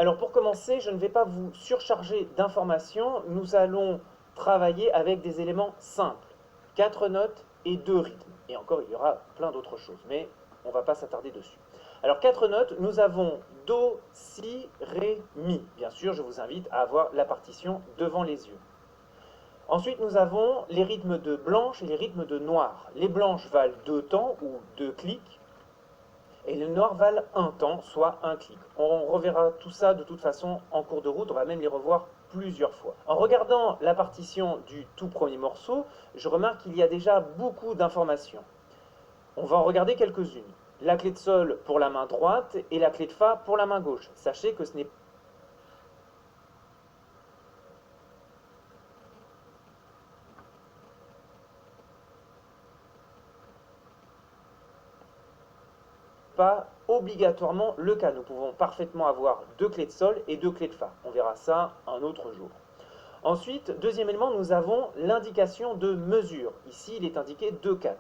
Alors pour commencer, je ne vais pas vous surcharger d'informations, nous allons travailler avec des éléments simples, 4 notes et 2 rythmes. Et encore, il y aura plein d'autres choses, mais on ne va pas s'attarder dessus. Alors 4 notes, nous avons Do, Si, Ré, Mi. Bien sûr, je vous invite à avoir la partition devant les yeux. Ensuite, nous avons les rythmes de blanche et les rythmes de noir. Les blanches valent 2 temps ou 2 clics, et les noirs valent un temps, soit un clic. On reverra tout ça de toute façon en cours de route, on va même les revoir plusieurs fois. En regardant la partition du tout premier morceau, je remarque qu'il y a déjà beaucoup d'informations. On va en regarder quelques-unes. La clé de sol pour la main droite et la clé de fa pour la main gauche. Sachez que ce n'est pas obligatoirement le cas. Nous pouvons parfaitement avoir 2 clés de sol et 2 clés de fa. On verra ça un autre jour. Ensuite, deuxième élément, nous avons l'indication de mesure. Ici, il est indiqué 2-4.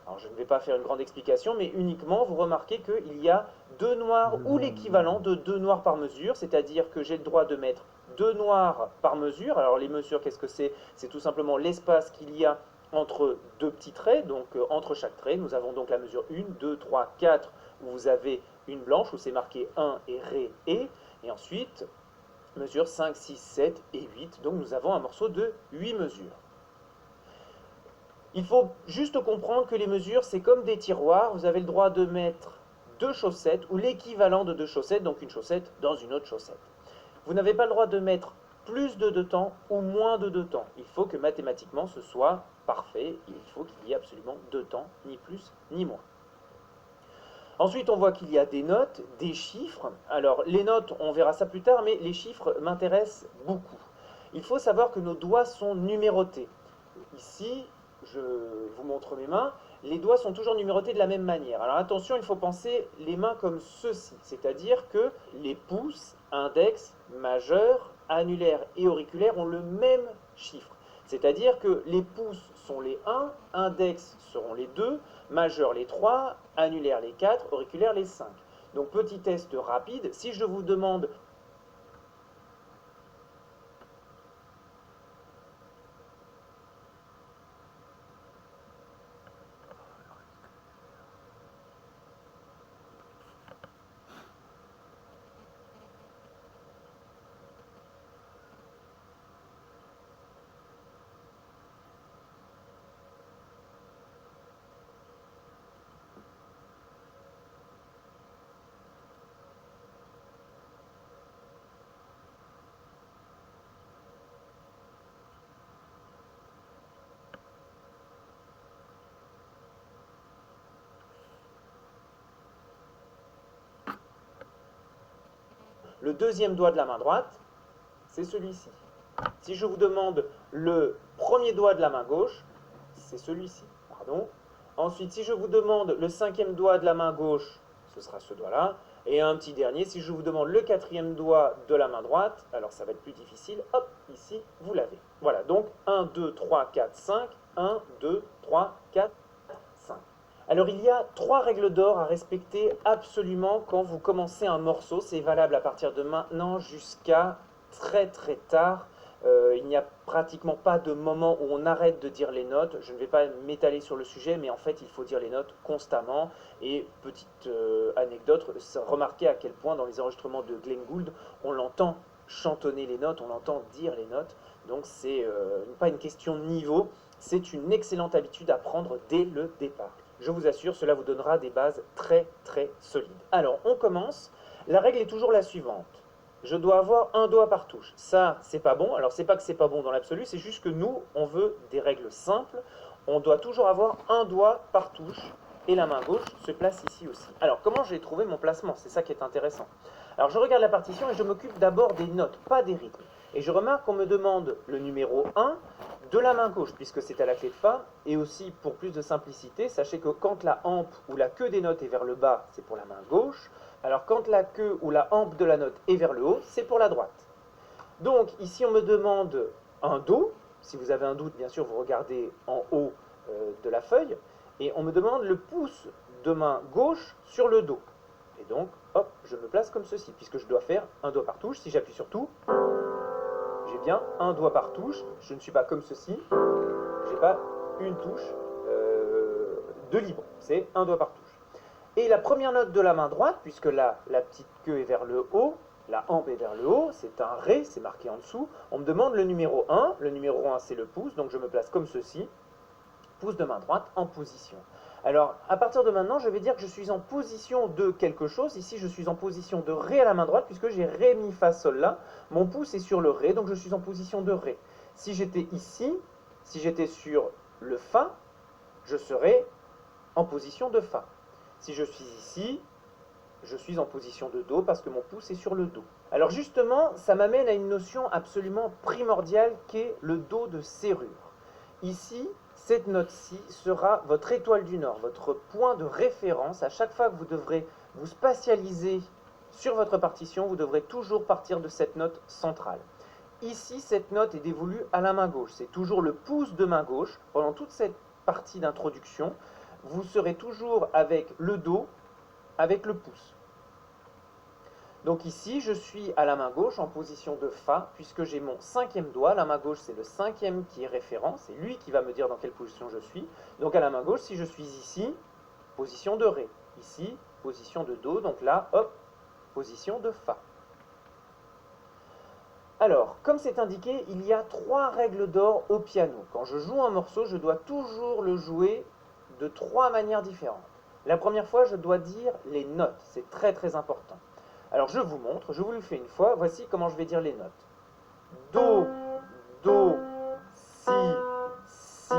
Alors je ne vais pas faire une grande explication, mais uniquement vous remarquez qu'il y a deux noirs ou l'équivalent de deux noirs par mesure, c'est-à-dire que j'ai le droit de mettre deux noirs par mesure. Alors les mesures, qu'est-ce que c'est? C'est tout simplement l'espace qu'il y a entre deux petits traits, donc entre chaque trait. Nous avons donc la mesure 1, 2, 3, 4, où vous avez une blanche, où c'est marqué 1 et Ré et ensuite mesure 5, 6, 7 et 8. Donc nous avons un morceau de 8 mesures. Il faut juste comprendre que les mesures, c'est comme des tiroirs. Vous avez le droit de mettre deux chaussettes ou l'équivalent de deux chaussettes, donc une chaussette dans une autre chaussette. Vous n'avez pas le droit de mettre plus de deux temps ou moins de deux temps. Il faut que mathématiquement ce soit parfait. Il faut qu'il y ait absolument deux temps, ni plus ni moins. Ensuite, on voit qu'il y a des notes, des chiffres. Alors, les notes, on verra ça plus tard, mais les chiffres m'intéressent beaucoup. Il faut savoir que nos doigts sont numérotés. Ici, je vous montre mes mains. Les doigts sont toujours numérotés de la même manière. Alors attention, il faut penser les mains comme ceci, c'est-à-dire que les pouces, index, majeur, annulaire et auriculaire ont le même chiffre. C'est-à-dire que les pouces sont les 1, index seront les 2, majeur les 3, annulaire les 4, auriculaire les 5. Donc petit test rapide, si je vous demande le deuxième doigt de la main droite, c'est celui-ci. Si je vous demande le premier doigt de la main gauche, c'est celui-ci. Pardon. Ensuite, si je vous demande le cinquième doigt de la main gauche, ce sera ce doigt-là. Et un petit dernier, si je vous demande le quatrième doigt de la main droite, alors ça va être plus difficile, hop, ici, vous l'avez. Voilà, donc 1, 2, 3, 4, 5, 1, 2, 3, 4, 5. Alors il y a 3 règles d'or à respecter absolument quand vous commencez un morceau. C'est valable à partir de maintenant jusqu'à très très tard. Il n'y a pratiquement pas de moment où on arrête de dire les notes. Je ne vais pas m'étaler sur le sujet, mais en fait il faut dire les notes constamment. Et petite anecdote, remarquez à quel point dans les enregistrements de Glenn Gould, on l'entend chantonner les notes, on l'entend dire les notes. Donc c'est pas une question de niveau, c'est une excellente habitude à prendre dès le départ. Je vous assure, cela vous donnera des bases très très solides. Alors, on commence. La règle est toujours la suivante. Je dois avoir un doigt par touche. Ça, c'est pas bon. Alors, c'est pas que c'est pas bon dans l'absolu, c'est juste que nous, on veut des règles simples. On doit toujours avoir un doigt par touche. Et la main gauche se place ici aussi. Alors, comment j'ai trouvé mon placement? C'est ça qui est intéressant. Alors, je regarde la partition et je m'occupe d'abord des notes, pas des rythmes. Et je remarque qu'on me demande le numéro 1 de la main gauche, puisque c'est à la clé de Fa, et aussi pour plus de simplicité, sachez que quand la hampe ou la queue des notes est vers le bas, c'est pour la main gauche, alors quand la queue ou la hampe de la note est vers le haut, c'est pour la droite. Donc ici on me demande un Do, si vous avez un doute, bien sûr, vous regardez en haut de la feuille, et on me demande le pouce de main gauche sur le Do. Et donc, hop, je me place comme ceci, puisque je dois faire un doigt par touche. Si j'appuie sur tout, j'ai bien un doigt par touche. Je ne suis pas comme ceci. J'ai pas une touche de libre. C'est un doigt par touche. Et la première note de la main droite, puisque là, la petite queue est vers le haut, la hampe est vers le haut, c'est un Ré, c'est marqué en dessous. On me demande le numéro 1. Le numéro 1, c'est le pouce, donc je me place comme ceci. Pouce de main droite en position. Alors, à partir de maintenant, je vais dire que je suis en position de quelque chose. Ici, je suis en position de Ré à la main droite, puisque j'ai Ré, Mi, Fa, Sol là. Mon pouce est sur le Ré, donc je suis en position de Ré. Si j'étais ici, si j'étais sur le Fa, je serais en position de Fa. Si je suis ici, je suis en position de Do, parce que mon pouce est sur le Do. Alors justement, ça m'amène à une notion absolument primordiale, qu'est le Do de serrure. Ici, cette note-ci sera votre étoile du Nord, votre point de référence. À chaque fois que vous devrez vous spatialiser sur votre partition, vous devrez toujours partir de cette note centrale. Ici, cette note est dévolue à la main gauche. C'est toujours le pouce de main gauche. Pendant toute cette partie d'introduction, vous serez toujours avec le Do, avec le pouce. Donc ici, je suis à la main gauche en position de Fa, puisque j'ai mon cinquième doigt. La main gauche, c'est le cinquième qui est référent. C'est lui qui va me dire dans quelle position je suis. Donc à la main gauche, si je suis ici, position de Ré. Ici, position de Do. Donc là, hop, position de Fa. Alors, comme c'est indiqué, il y a 3 règles d'or au piano. Quand je joue un morceau, je dois toujours le jouer de 3 manières différentes. La première fois, je dois dire les notes. C'est très très important. Alors je vous montre, je vous le fais une fois, voici comment je vais dire les notes. Do, Do, Si, Si,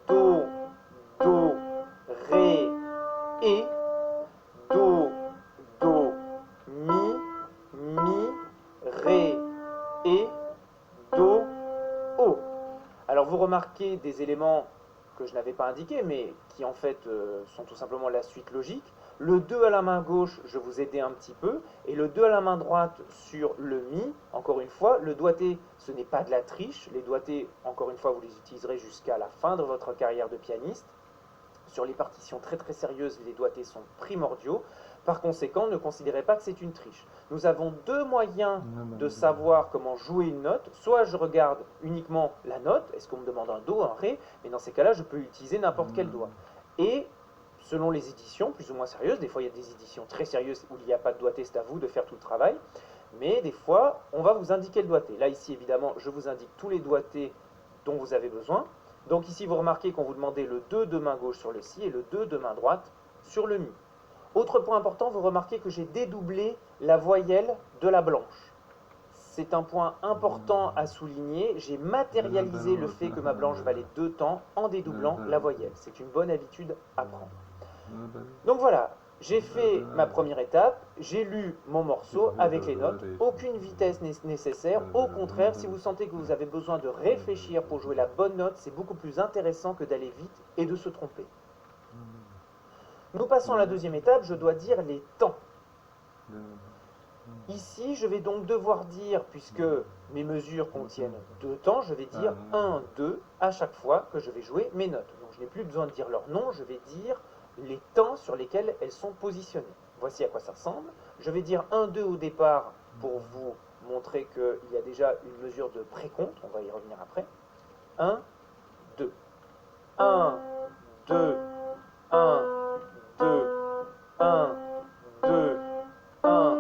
Do, Do, Ré, et, Do, Do, Mi, Mi, Ré, et, Do, O. Alors vous remarquez des éléments que je n'avais pas indiqués, mais qui en fait sont tout simplement la suite logique. Le 2 à la main gauche, je vous aidais un petit peu, et le 2 à la main droite sur le Mi, encore une fois, le doigté, ce n'est pas de la triche, les doigtés, encore une fois, vous les utiliserez jusqu'à la fin de votre carrière de pianiste. Sur les partitions très très sérieuses, les doigtés sont primordiaux. Par conséquent, ne considérez pas que c'est une triche. Nous avons 2 moyens de savoir comment jouer une note. Soit je regarde uniquement la note, est-ce qu'on me demande un Do, un Ré, mais dans ces cas-là, je peux utiliser n'importe quel doigt. Et selon les éditions, plus ou moins sérieuses, des fois il y a des éditions très sérieuses où il n'y a pas de doigté, c'est à vous de faire tout le travail, mais des fois, on va vous indiquer le doigté. Là, ici, évidemment, je vous indique tous les doigtés dont vous avez besoin. Donc ici, vous remarquez qu'on vous demandait le 2 de main gauche sur le Si et le 2 de main droite sur le Mi. Autre point important, vous remarquez que j'ai dédoublé la voyelle de la blanche. C'est un point important à souligner. J'ai matérialisé le fait que ma blanche valait 2 temps en dédoublant la voyelle. C'est une bonne habitude à prendre. Donc voilà, j'ai fait ma première étape, j'ai lu mon morceau avec les notes, aucune vitesse nécessaire. Au contraire, si vous sentez que vous avez besoin de réfléchir pour jouer la bonne note, c'est beaucoup plus intéressant que d'aller vite et de se tromper. Nous passons à la deuxième étape, je dois dire les temps. Ici, je vais donc devoir dire, puisque mes mesures contiennent 2 temps, je vais dire 1, 2 à chaque fois que je vais jouer mes notes. Donc je n'ai plus besoin de dire leur nom, je vais dire les temps sur lesquels elles sont positionnées. Voici à quoi ça ressemble. Je vais dire 1, 2 au départ pour vous montrer qu'il y a déjà une mesure de précompte, on va y revenir après. 1, 2. 1, 2, 1, 2, 1, 2, 1,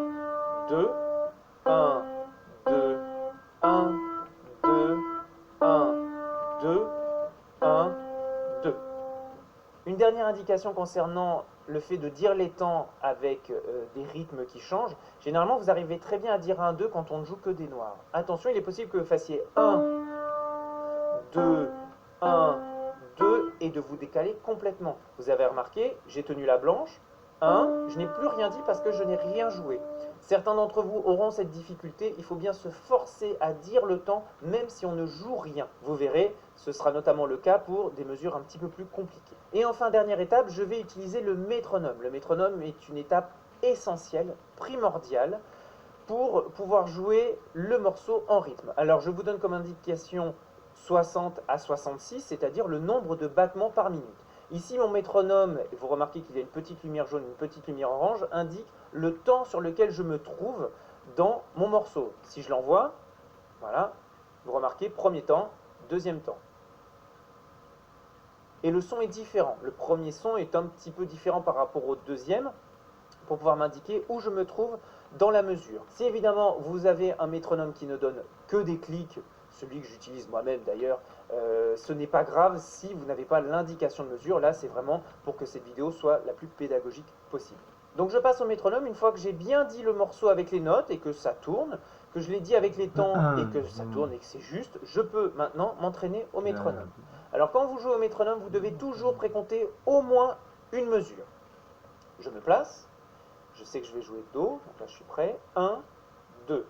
2, 1, 2, 1, 2, 1, 2, 1, 2. Une dernière indication concernant le fait de dire les temps avec des rythmes qui changent. Généralement, vous arrivez très bien à dire 1, 2 quand on ne joue que des noirs. Attention, il est possible que vous fassiez 1, 2, 1, 2 et de vous décaler complètement. Vous avez remarqué, j'ai tenu la blanche. 1, je n'ai plus rien dit parce que je n'ai rien joué. Certains d'entre vous auront cette difficulté, il faut bien se forcer à dire le temps même si on ne joue rien. Vous verrez, ce sera notamment le cas pour des mesures un petit peu plus compliquées. Et enfin, dernière étape, je vais utiliser le métronome. Le métronome est une étape essentielle, primordiale, pour pouvoir jouer le morceau en rythme. Alors je vous donne comme indication 60 à 66, c'est-à-dire le nombre de battements par minute. Ici, mon métronome, vous remarquez qu'il y a une petite lumière jaune, une petite lumière orange, indique le temps sur lequel je me trouve dans mon morceau. Si je l'envoie, voilà, vous remarquez, premier temps, deuxième temps. Et le son est différent. Le premier son est un petit peu différent par rapport au deuxième, pour pouvoir m'indiquer où je me trouve dans la mesure. Si évidemment vous avez un métronome qui ne donne que des clics, celui que j'utilise moi-même d'ailleurs, ce n'est pas grave si vous n'avez pas l'indication de mesure. Là, c'est vraiment pour que cette vidéo soit la plus pédagogique possible. Donc je passe au métronome, une fois que j'ai bien dit le morceau avec les notes et que ça tourne, que je l'ai dit avec les temps et que ça tourne et que c'est juste, je peux maintenant m'entraîner au métronome. Alors quand vous jouez au métronome, vous devez toujours précompter au moins une mesure. Je me place, je sais que je vais jouer Do, donc là je suis prêt. 1, 2.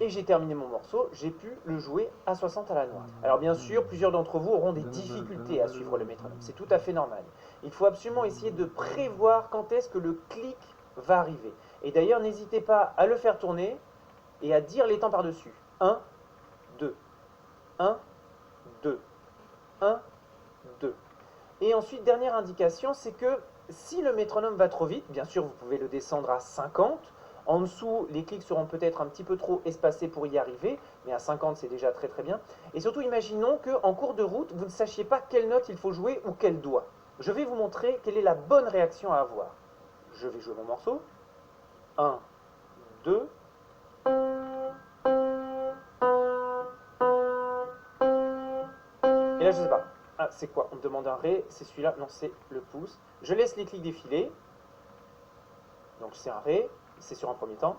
Et et j'ai terminé mon morceau, j'ai pu le jouer à 60 à la noix. Alors bien sûr, plusieurs d'entre vous auront des difficultés à suivre le métronome, c'est tout à fait normal. Il faut absolument essayer de prévoir quand est-ce que le clic va arriver. Et d'ailleurs, n'hésitez pas à le faire tourner et à dire les temps par-dessus. 1, 2, 1, 2, 1, 2. Et ensuite, dernière indication, c'est que si le métronome va trop vite, bien sûr, vous pouvez le descendre à 50. En dessous, les clics seront peut-être un petit peu trop espacés pour y arriver, mais à 50, c'est déjà très très bien. Et surtout, imaginons qu'en cours de route, vous ne sachiez pas quelle note il faut jouer ou quel doigt. Je vais vous montrer quelle est la bonne réaction à avoir. Je vais jouer mon morceau. 1, 2. Et là, je ne sais pas. Ah, c'est quoi? On me demande un Ré, c'est celui-là. Non, c'est le pouce. Je laisse les clics défiler. Donc c'est un Ré, c'est sur un premier temps.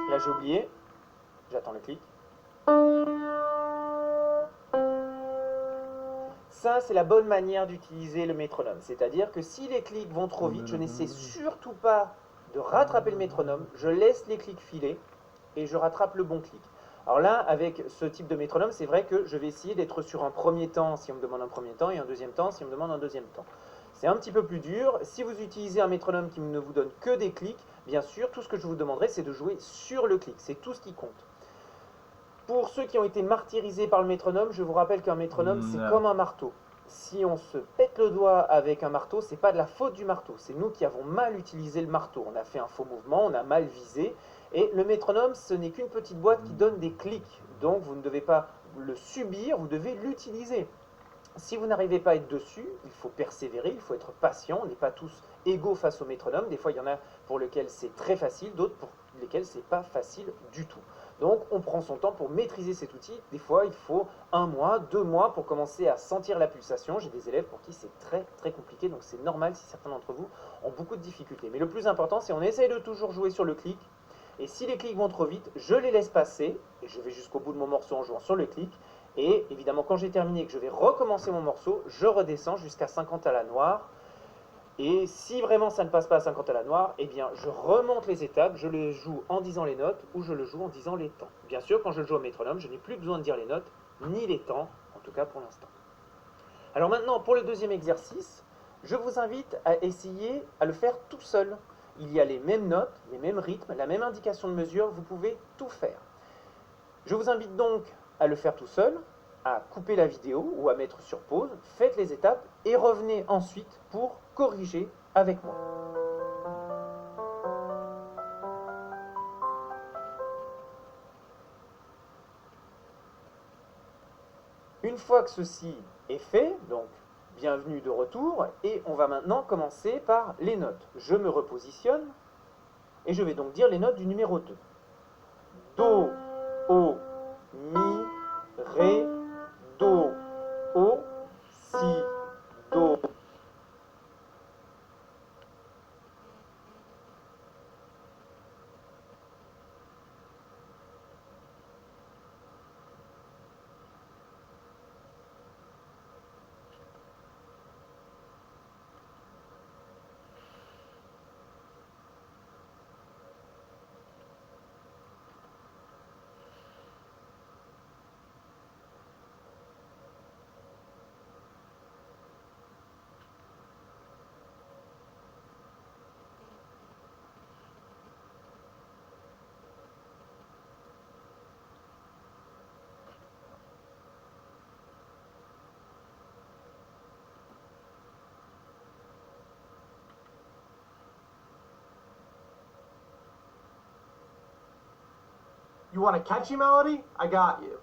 Là, j'ai oublié. J'attends le clic. Ça, c'est la bonne manière d'utiliser le métronome. C'est-à-dire que si les clics vont trop vite, je n'essaie surtout pas de rattraper le métronome. Je laisse les clics filer et je rattrape le bon clic. Alors là, avec ce type de métronome, c'est vrai que je vais essayer d'être sur un premier temps si on me demande un premier temps et un deuxième temps si on me demande un deuxième temps. C'est un petit peu plus dur. Si vous utilisez un métronome qui ne vous donne que des clics, bien sûr, tout ce que je vous demanderai, c'est de jouer sur le clic. C'est tout ce qui compte. Pour ceux qui ont été martyrisés par le métronome, je vous rappelle qu'un métronome, c'est comme un marteau. Si on se pète le doigt avec un marteau, c'est pas de la faute du marteau. C'est nous qui avons mal utilisé le marteau. On a fait un faux mouvement, on a mal visé. Et le métronome, ce n'est qu'une petite boîte qui donne des clics. Donc vous ne devez pas le subir, vous devez l'utiliser. Si vous n'arrivez pas à être dessus, il faut persévérer, il faut être patient. On n'est pas tous égaux face au métronome. Des fois, il y en a pour lesquels c'est très facile, d'autres pour lesquels c'est pas facile du tout. Donc, on prend son temps pour maîtriser cet outil. Des fois, il faut 1 mois, 2 mois pour commencer à sentir la pulsation. J'ai des élèves pour qui c'est très très compliqué, donc c'est normal si certains d'entre vous ont beaucoup de difficultés. Mais le plus important, c'est qu'on essaye de toujours jouer sur le clic. Et si les clics vont trop vite, je les laisse passer, et je vais jusqu'au bout de mon morceau en jouant sur le clic. Et évidemment, quand j'ai terminé et que je vais recommencer mon morceau, je redescends jusqu'à 50 à la noire. Et si vraiment ça ne passe pas à 50 à la noire, eh bien je remonte les étapes, je le joue en disant les notes ou je le joue en disant les temps. Bien sûr, quand je le joue au métronome, je n'ai plus besoin de dire les notes ni les temps, en tout cas pour l'instant. Alors maintenant, pour le deuxième exercice, je vous invite à essayer à le faire tout seul. Il y a les mêmes notes, les mêmes rythmes, la même indication de mesure, vous pouvez tout faire. Je vous invite donc à le faire tout seul, à couper la vidéo ou à mettre sur pause, faites les étapes et revenez ensuite pour corriger avec moi. Une fois que ceci est fait, donc bienvenue de retour, et on va maintenant commencer par les notes. Je me repositionne et je vais donc dire les notes du numéro 2. Do, O, Mi, Ré, Do, O, Si, Do. You want a catchy melody? I got you.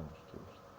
varmış diyor işte.